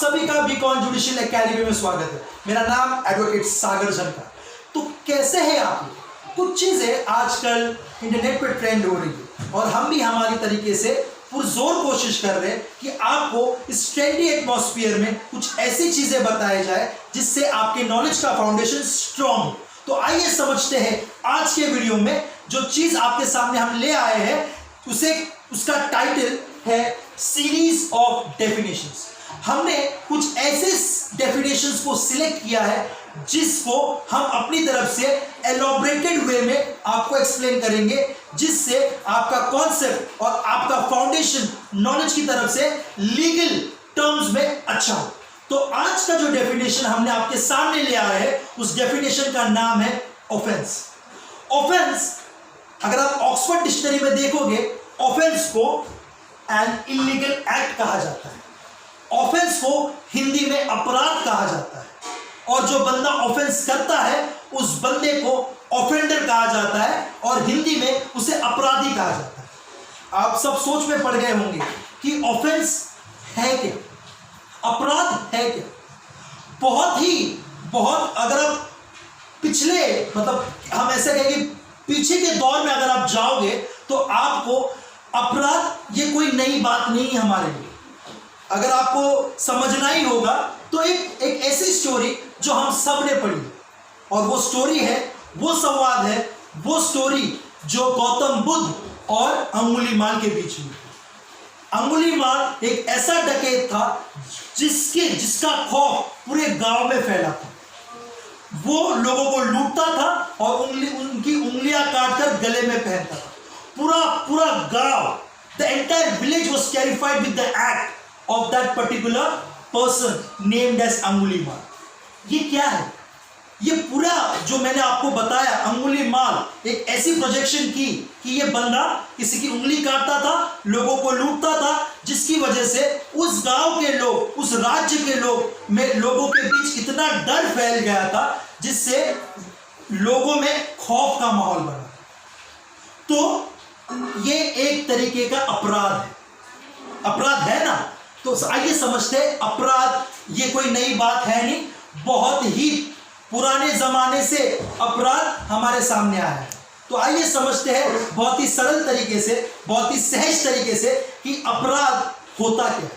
सभी का beacon judicial academy में स्वागत है। मेरा नाम एडवोकेट सागर जनका। तो कैसे हैं आप लोग? कुछ चीजें आजकल इंटरनेट पे ट्रेंड हो रही है और हम भी हमारी तरीके से पुरजोर कोशिश कर रहे हैं कि आपको इस ट्रेंडी एटमॉस्फेयर में कुछ ऐसी चीजें बताई जाए जिससे आपके नॉलेज का फाउंडेशन स्ट्रॉन्ग हो। तो आइए समझते हैं आज के वीडियो में जो चीज आपके सामने हम ले आए हैं उसका टाइटल है सीरीज ऑफ डेफिनेशंस। हमने कुछ ऐसे डेफिनेशंस को सिलेक्ट किया है जिसको हम अपनी तरफ से एलॉबरेटेड वे में आपको एक्सप्लेन करेंगे, जिससे आपका कॉन्सेप्ट और आपका फाउंडेशन नॉलेज की तरफ से लीगल टर्म्स में अच्छा हो। तो आज का जो डेफिनेशन हमने आपके सामने ले आया है उस डेफिनेशन का नाम है ऑफेंस। ऑफेंस अगर आप ऑक्सफोर्ड डिक्शनरी में देखोगे, ऑफेंस को एन इलीगल एक्ट कहा जाता है। ऑफेंस को हिंदी में अपराध कहा जाता है और जो बंदा ऑफेंस करता है उस बंदे को ऑफेंडर कहा जाता है और हिंदी में उसे अपराधी कहा जाता है। आप सब सोच में पड़ गए होंगे कि ऑफेंस है क्या, अपराध है क्या। बहुत अगर आप पिछले हम ऐसे कहेंगे पीछे के दौर में अगर आप जाओगे तो आपको अपराध ये कोई नई बात नहीं है हमारे लिए। अगर आपको समझना ही होगा तो एक ऐसी स्टोरी जो हम सब ने पढ़ी और वो स्टोरी है, वो संवाद है, वो स्टोरी जो गौतम बुद्ध और अंगुलीमाल के बीच में। अंगुलीमाल एक ऐसा डकैत था जिसका खौफ पूरे गांव में फैला था। वो लोगों को लूटता था और उनकी उंगलियां काटकर गले में पहनता था। पूरा गांव, the entire village was terrified with the act of that particular person named as Angulimal. ये क्या है? ये पूरा जो मैंने आपको बताया, अंगुलीमाल एक ऐसी प्रोजेक्शन की कि ये बंदा किसी की उंगली काटता था, लोगों को लूटता था, जिसकी वजह से उस गांव के लोग, उस राज्य के लोगों के बीच इतना डर फैल गया था जिससे लोगों में खौफ का माहौल बना। तो ये एक तरीके का अपराध है ना। तो आइए समझते हैं, अपराध ये कोई नई बात है नहीं, बहुत ही पुराने जमाने से अपराध हमारे सामने आया है। तो आइए समझते हैं बहुत ही सरल तरीके से, बहुत ही सहज तरीके से कि अपराध होता क्या है।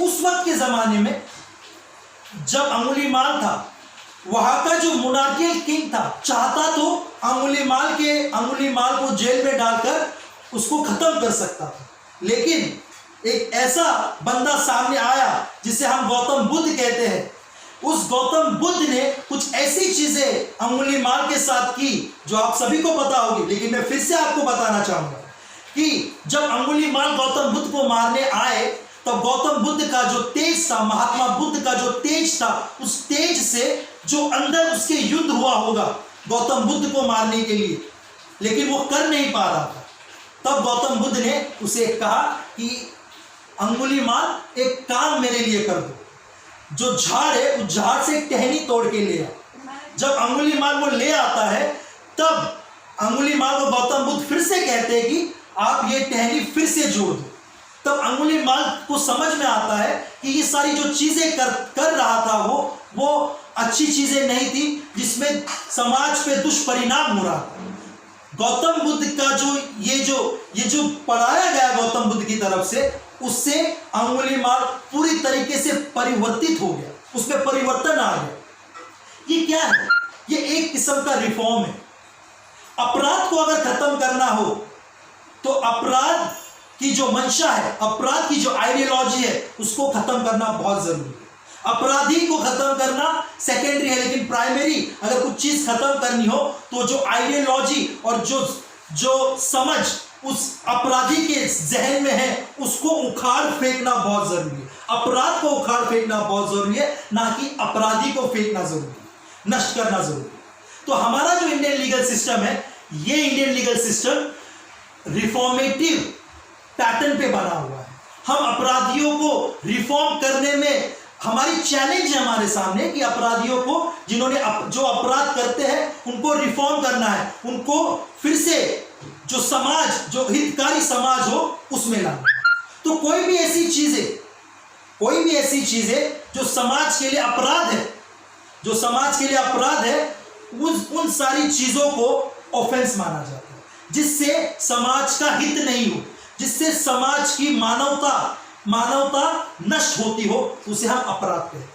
उस वक्त के जमाने में जब अंगुलीमाल था, वहां का जो मोनार्कियल किंग था, चाहता तो अंगुलीमाल को जेल में डालकर उसको खत्म कर सकता था, लेकिन एक ऐसा बंदा सामने आया जिसे हम गौतम बुद्ध कहते हैं। उस गौतम बुद्ध ने कुछ ऐसी चीजें अंगुलीमाल के साथ की जो आप सभी को पता होगी, लेकिन मैं फिर से आपको बताना चाहूंगा कि जब अंगुलीमाल गौतम बुद्ध को मारने आए तो गौतम बुद्ध का जो तेज था, महात्मा बुद्ध का जो तेज था, उस तेज से जो अंदर उसके युद्ध हुआ होगा गौतम बुद्ध को मारने के लिए, लेकिन वो कर नहीं पा रहा था। तब गौतम बुद्ध ने उसे कहा कि अंगुलीमाल एक काम मेरे लिए कर दो, जो झाड़ है उस झाड़ से एक टहनी तोड़ के ले आ। जब अंगुलीमाल वो ले आता है तब अंगुलीमाल को गौतम बुद्ध फिर से कहते हैं कि आप ये टहनी फिर से जोड़ दो। तब अंगुलीमाल को समझ में आता है कि ये सारी जो चीजें कर रहा था वो अच्छी चीजें नहीं थी, जिसमें समाज पे दुष्परिणाम हो रहा था। गौतम बुद्ध का ये जो पढ़ाया गया गौतम बुद्ध की तरफ से, उससे अंगुलीमाल पूरी तरीके से परिवर्तित हो गया, उसमें परिवर्तन आ गया। ये क्या है? ये एक किस्म का रिफॉर्म है। अपराध को अगर खत्म करना हो तो अपराध की जो मंशा है, अपराध की जो आइडियोलॉजी है, उसको खत्म करना बहुत जरूरी है। अपराधी को खत्म करना सेकेंडरी है, लेकिन प्राइमरी अगर कुछ चीज खत्म करनी हो तो जो आइडियोलॉजी और जो समझ उस अपराधी के जहन में है उसको उखाड़ फेंकना बहुत जरूरी है। अपराध को उखाड़ फेंकना बहुत जरूरी है, ना कि अपराधी को फेंकना जरूरी है, नष्ट करना जरूरी है। तो हमारा जो इंडियन लीगल सिस्टम है, ये Indian legal system reformative pattern पे बना हुआ है। हम अपराधियों को रिफॉर्म करने में, हमारी चैलेंज है हमारे सामने कि अपराधियों को, जो अपराध करते हैं उनको रिफॉर्म करना है, उनको फिर से जो समाज, जो हितकारी समाज हो उसमें लाना। तो कोई भी ऐसी चीजें कोई भी ऐसी चीज है जो समाज के लिए अपराध है, जो समाज के लिए अपराध है, उन सारी चीजों को ऑफेंस माना जाता है, जिससे समाज का हित नहीं हो, जिससे समाज की मानवता नष्ट होती हो, उसे हम अपराध कहते हैं।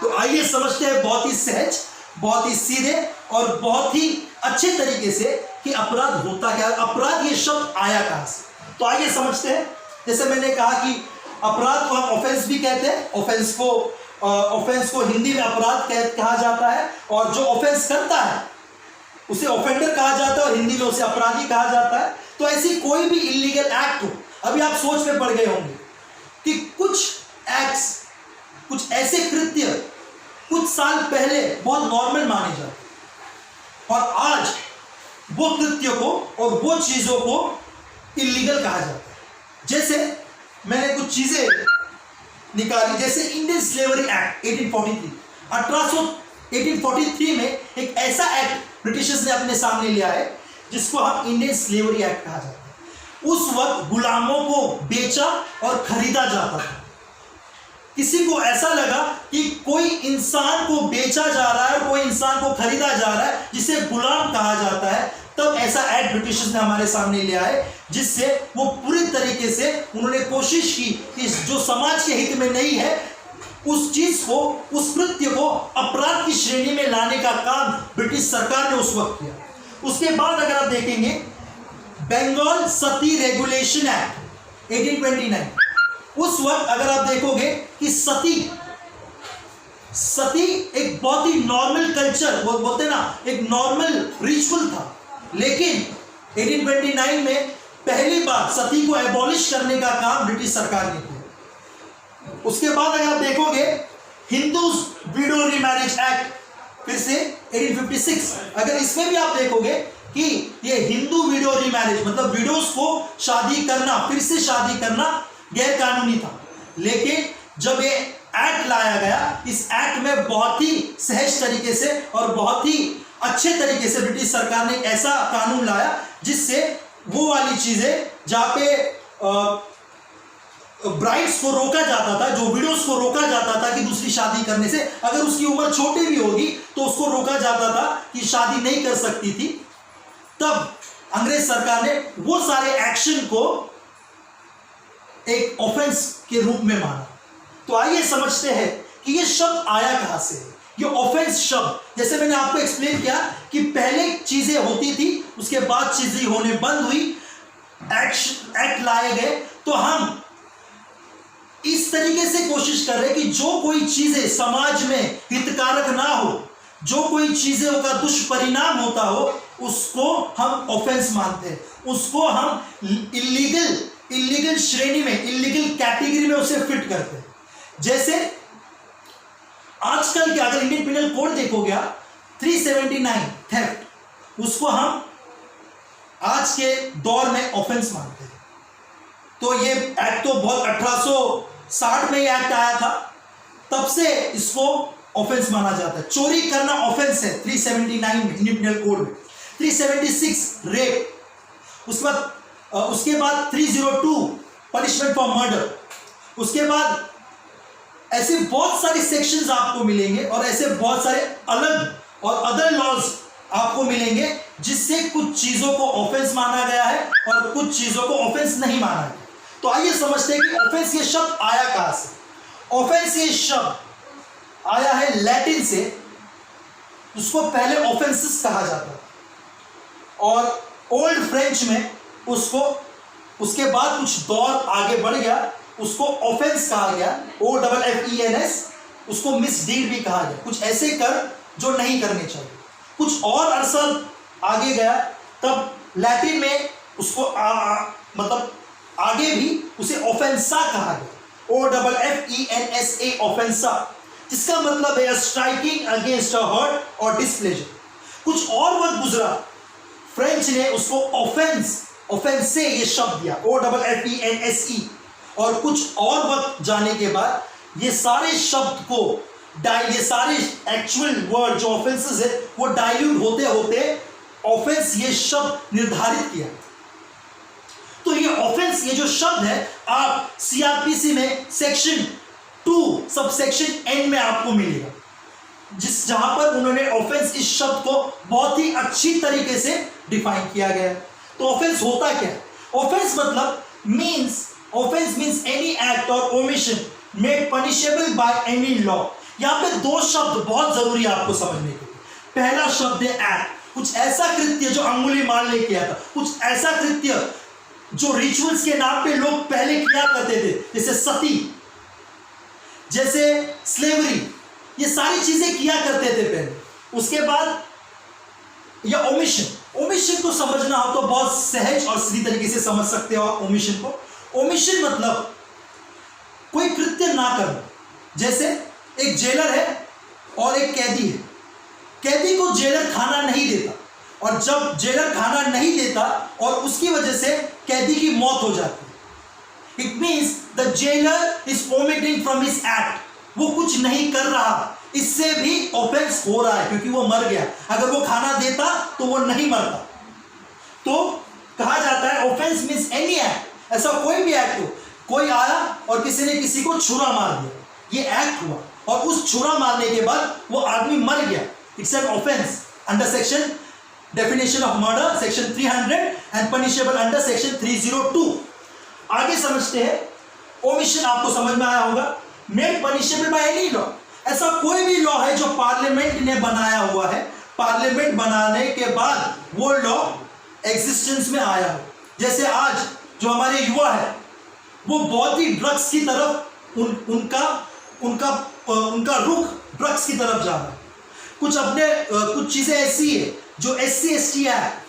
तो आइए समझते हैं बहुत ही सहज, बहुत ही सीधे और बहुत ही अच्छे तरीके से कि अपराध होता क्या है, अपराध ये शब्द आया कहां से। तो आइए समझते हैं। जैसे मैंने कहा कि अपराध को हम ऑफेंस भी कहते हैं, ऑफेंस को हिंदी में अपराध कहा जाता है, और जो ऑफेंस करता है उसे ऑफेंडर कहा जाता है, और हिंदी में उसे अपराधी कहा जाता है। तो ऐसी कोई भी इलीगल एक्ट हो, अभी आप सोच में पड़ गए होंगे कि कुछ एक्ट्स, कुछ ऐसे कृत्य कुछ साल पहले बहुत नॉर्मल माने जाते और आज वो कृत्य को और वो चीजों को इलीगल कहा जाता है। जैसे मैंने कुछ चीजें निकाली, जैसे इंडियन स्लेवरी एक्ट 1843 में एक ऐसा एक्ट ब्रिटिशर्स ने अपने सामने लिया है जिसको हम इंडियन स्लेवरी एक्ट कहा जाता है। उस वक्त गुलामों को बेचा और खरीदा जाता था। किसी को ऐसा लगा कि कोई इंसान को बेचा जा रहा है और कोई इंसान को खरीदा जा रहा है जिसे गुलाम कहा जाता है, तब ऐसा एक्ट ब्रिटिशर्स ने हमारे सामने लिया है, जिससे वो पूरी तरीके से उन्होंने कोशिश की कि जो समाज के हित में नहीं है उस चीज को, उस कृत्य को अपराध की श्रेणी में लाने का काम ब्रिटिश सरकार ने उस वक्त किया। उसके बाद अगर आप देखेंगे बंगाल सती रेगुलेशन एक्ट 1829, उस वक्त अगर आप देखोगे कि सती एक बहुत ही नॉर्मल कल्चर, वो बोलते ना एक नॉर्मल रिचुअल था, लेकिन 1829 में पहली बार सती को एबॉलिश करने का काम ब्रिटिश सरकार ने किया। उसके बाद अगर आप देखोगे हिंदूज विडो रीमैरिज एक्ट, फिर से 1856, अगर इसमें भी आप देखोगे कि ये हिंदू विडो रीमैरिज मतलब विडोज को शादी करना, फिर से शादी करना गैर कानूनी था, लेकिन जब ये एक्ट लाया गया, इस एक्ट में बहुत ही सहज तरीके से और बहुत ही अच्छे तरीके से ब्रिटिश सरकार ने ऐसा कानून लाया जिससे वो वाली चीजें जहां पे ब्राइड्स को रोका जाता था, जो विडोज को रोका जाता था कि दूसरी शादी करने से, अगर उसकी उम्र छोटी भी होगी तो उसको रोका जाता था कि शादी नहीं कर सकती थी, तब अंग्रेज सरकार ने वो सारे एक्शन को एक ऑफेंस के रूप में माना। तो आइए समझते हैं कि ये शब्द आया कहां से। ये ऑफेंस शब्द, जैसे मैंने आपको एक्सप्लेन किया कि पहले चीजें होती थी, उसके बाद चीजें होने बंद हुई, एक्ट लाए गए, तो हम इस तरीके से कोशिश कर रहे हैं कि जो कोई चीजें समाज में हितकारक ना हो, जो कोई चीजें का दुष्परिणाम होता हो, उसको हम ऑफेंस मानते हैं, उसको हम इलीगल श्रेणी में, इलीगल कैटेगरी में उसे फिट करते हैं। जैसे आजकल के अगर इंडियन पिनल कोड देखोगे 379 थेफ्ट, उसको हम आज के दौर में ऑफेंस मानते हैं। तो ये एक्ट तो बहुत 1860 में ये एक्ट आया था, तब से इसको ऑफेंस माना जाता है। चोरी करना ऑफेंस है 379 में इंडियन पिनल कोड में। 376 रेप, उसके बाद 302 पनिशमेंट फॉर मर्डर, उसके बाद ऐसे बहुत सारे सेक्शंस आपको मिलेंगे और ऐसे बहुत सारे अलग और अदर लॉज आपको मिलेंगे जिससे कुछ चीजों को ऑफेंस माना गया है और कुछ चीजों को ऑफेंस नहीं माना गया। तो आइए समझते हैं कि ऑफेंस ये शब्द आया कहां से। ऑफेंस ये शब्द आया है लैटिन से, उसको पहले ऑफेंसिस कहा जाता था और ओल्ड फ्रेंच में उसको, उसके बाद कुछ दौर आगे बढ़ गया, उसको ऑफेंस कहा गया, OFFENS, उसको मिसडीड भी कहा गया, कुछ ऐसे कर जो नहीं करने चाहिए। कुछ और अरसा आगे गया तब लैटिन में उसको मतलब आगे भी उसे ऑफेंसा कहा गया, OFFENSA, ऑफेंसा, जिसका मतलब है स्ट्राइकिंग अगेंस्ट अ हर्ट और डिस्प्लेजर। कुछ और वक्त गुजरा, फ्रेंच ने उसको ऑफेंसे ये शब्द दिया, OFFENSE, और कुछ और वक्त जाने के बाद ये सारे शब्द को ये सारे एक्चुअल वर्ड जो ऑफेंसेस है वो डाइल्यूट होते होते ऑफेंस ये शब्द निर्धारित किया। तो ये ऑफेंस, ये जो शब्द है आप सीआरपीसी में सेक्शन 2 सबसेक्शन एन में आपको मिलेगा, जहां पर उन्होंने ऑफेंस इस शब्द को बहुत ही अच्छी तरीके से डिफाइन किया गया है। तो ऑफेंस होता क्या है? ऑफेंस मतलब ऑफेंस मीन्स एनी एक्ट और omission made punishable by any law. यहां पे दो शब्द बहुत जरूरी है आपको समझने के लिए। पहला शब्द है एक्ट, कुछ ऐसा कृत्य जो अंगुलीमाल ने किया था, कुछ ऐसा कृत्य जो रिचुअल्स के नाम पे लोग पहले किया करते थे, जैसे सती, जैसे स्लेवरी, ये सारी चीजें किया करते थे पहले। उसके बाद या ओमिशन को समझना हो तो बहुत सहज और सीधी तरीके से समझ सकते हो आप ओमिशन को। ओमिशन मतलब कोई कृत्य ना करना। जैसे एक जेलर है और एक कैदी है, कैदी को जेलर खाना नहीं देता, और जब जेलर खाना नहीं देता और उसकी वजह से कैदी की मौत हो जाती है, it means the jailer is omitting from his act, वो कुछ नहीं कर रहा, इससे भी ऑफेंस हो रहा है क्योंकि वो मर गया। अगर वो खाना देता तो वो नहीं मरता। तो कहा जाता है ऑफेंस मीन्स एनी एक्ट, ऐसा कोई भी एक्ट हो, कोई आया और किसी ने किसी को छुरा मार दिया, ये एक्ट हुआ, और उस छुरा मारने के बाद वो आदमी मर गया, it's an offence under section definition of murder section 300 and punishable under section 302। आगे समझते हैं। ओमिशन आपको समझ में आया होगा। Made punishable by any law, ऐसा कोई भी लॉ है जो पार्लियामेंट ने बनाया हुआ है, पार्लियामेंट बनाने के बाद वो लॉ एग्जिस्टेंस में आया हो। जैसे आज जो हमारे युवा है वो बहुत ही ड्रग्स की तरफ उनका रुख ड्रग्स की तरफ जा रहा है। कुछ चीजें ऐसी है जो SC ST है,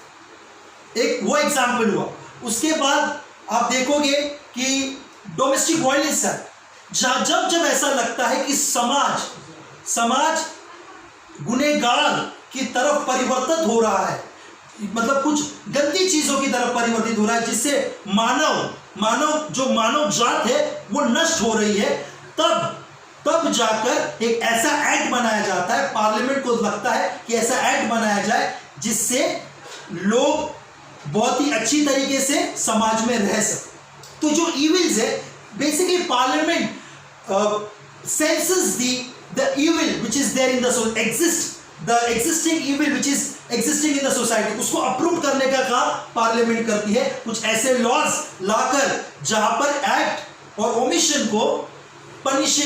एक वो एग्जाम्पल हुआ। उसके बाद आप देखोगे कि डोमेस्टिक वायलेंस है, जब ऐसा लगता है कि समाज गुनहगार की तरफ परिवर्तित हो रहा है, मतलब कुछ गंदी चीजों की तरफ परिवर्तित हो रहा है, जिससे मानव जात है वो नष्ट हो रही है, तब जाकर एक ऐसा एक्ट बनाया जाता है। पार्लियामेंट को लगता है कि ऐसा एक्ट बनाया जाए जिससे लोग बहुत ही अच्छी तरीके से समाज में रह सके। तो जो इविल्स है, basically parliament senses the evil which is there in the existing evil which is existing in the society, उसको अप्रूव करने का काम पार्लियामेंट करती है। कुछ ऐसे लॉज लाकर जहां पर एक्ट और ओमिशन को पनिश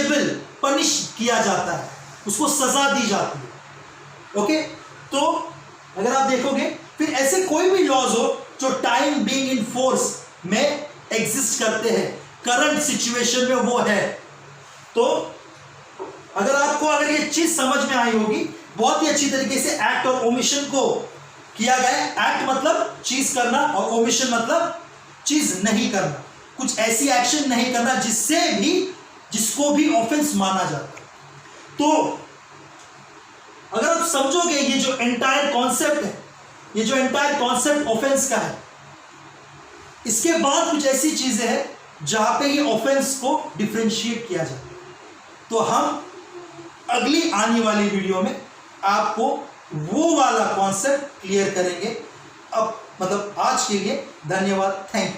किया जाता है, उसको सजा दी जाती है। ओके, तो अगर आप देखोगे फिर ऐसे कोई भी लॉज हो जो टाइम बीइंग इन फोर्स में एग्जिस्ट करते हैं, करंट सिचुएशन में वो है। तो अगर ये चीज समझ में आई होगी, बहुत ही अच्छी तरीके से एक्ट और ओमिशन को किया गया है। एक्ट मतलब चीज करना और ओमिशन मतलब चीज नहीं करना, कुछ ऐसी एक्शन नहीं करना जिसको भी ऑफेंस माना जाता है। तो अगर आप समझोगे ये जो एंटायर कॉन्सेप्ट है, ये जो एंटायर कॉन्सेप्ट ऑफेंस का है, इसके बाद कुछ ऐसी चीजें हैं जहां पे ये ऑफेंस को डिफरेंशिएट किया जाता है। तो हम अगली आने वाली वीडियो में आपको वो वाला कॉन्सेप्ट क्लियर करेंगे। अब मतलब आज के लिए धन्यवाद, थैंक यू।